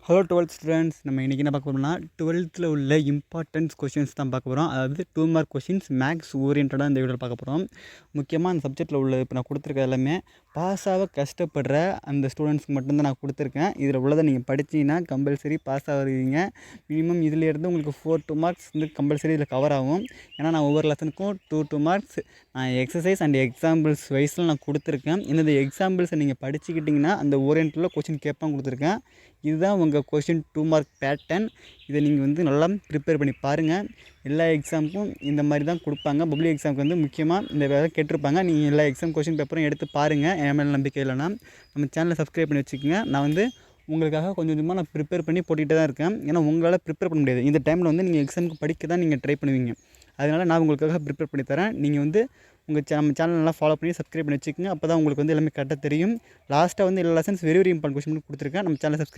Hello 12th students. நம்ம இன்றைக்கி என்ன பார்க்க போகிறோம்னா 12th உள்ள இம்பார்ட்டன்ஸ் கொஷின்ஸ் தான் பார்க்க போகிறோம். அதாவது 2 மார்க் கொஷின்ஸ் மேக்ஸ் ஓரியன்டாக இந்த வீடியோவில் பார்க்க போகிறோம். முக்கியமாக அந்த சப்ஜெக்ட்டில் உள்ள இப்போ நான் கொடுத்துருக்க எல்லாமே பாஸ் ஆக கஷ்டப்படுற அந்த ஸ்டூடெண்ட்ஸ்க்கு மட்டும்தான் நான் கொடுத்துருக்கேன். இதில் உள்ளதை நீங்கள் படிச்சிங்கன்னா கம்பல்சரி பாஸ் ஆகுவீங்க. மினிமம் இதிலேருந்து உங்களுக்கு 2 மார்க்ஸ் வந்து கம்பல்சரி இதில் கவர் ஆகும். ஏன்னா நான் ஒவ்வொரு லெசனுக்கும் 2 மார்க்ஸ் நான் எக்ஸசைஸ் அண்ட் எக்ஸாம்பிள்ஸ் வைஸில் நான் கொடுத்துருக்கேன். இந்த எக்ஸாம்பிள்ஸை நீங்கள் படிச்சுக்கிட்டிங்கன்னா அந்த ஓரியன்டில் கொஷின் கேட்பான் கொடுத்துருக்கேன். இதுதான் உங்கள் கொஷின் 2 மார்க் பேட்டர்ன். இதை நீங்கள் வந்து நல்லா ப்ரிப்பேர் பண்ணி பாருங்கள். எல்லா எக்ஸாமுக்கும் இந்த மாதிரி தான் கொடுப்பாங்க. பப்ளிக் எக்ஸாமுக்கு வந்து முக்கியமாக இந்த வேலை கேட்டிருப்பாங்க. நீங்கள் எல்லா எக்ஸாம் கொஷின் பேப்பரும் எடுத்து பாருங்கள். என் மேலே நம்பிக்கை இல்லைனா நம்ம சேனலை சப்ஸ்கிரைப் பண்ணி வச்சுக்கோங்க. நான் வந்து உங்களுக்காக கொஞ்சம் கொஞ்சமாக நான் ப்ரிப்பேர் பண்ணி போட்டுகிட்டே தான் இருக்கேன். ஏன்னா உங்களால் ப்ரிப்பேர் பண்ண முடியாது. இந்த டைமில் வந்து நீங்கள் எக்ஸாமுக்கு படிக்க தான் நீங்கள் ட்ரை பண்ணுவீங்க. அதனால் நான் உங்களுக்காக ப்ரிப்பேர் பண்ணி தரேன். நீங்கள் வந்து நம்ம சேனல் நல்லா ஃபாலோ பண்ணி சப்ஸ்கிரைப் பண்ணி வச்சுக்கோங்க. அப்போ தான் உங்களுக்கு வந்து எல்லாமே கரெக்டாக தெரியும். லாஸ்ட்டாக வந்து எல்லா lessons very very important question கொடுத்துருக்கேன். நம்ம சேனலை சப்ஸ்கிரைப்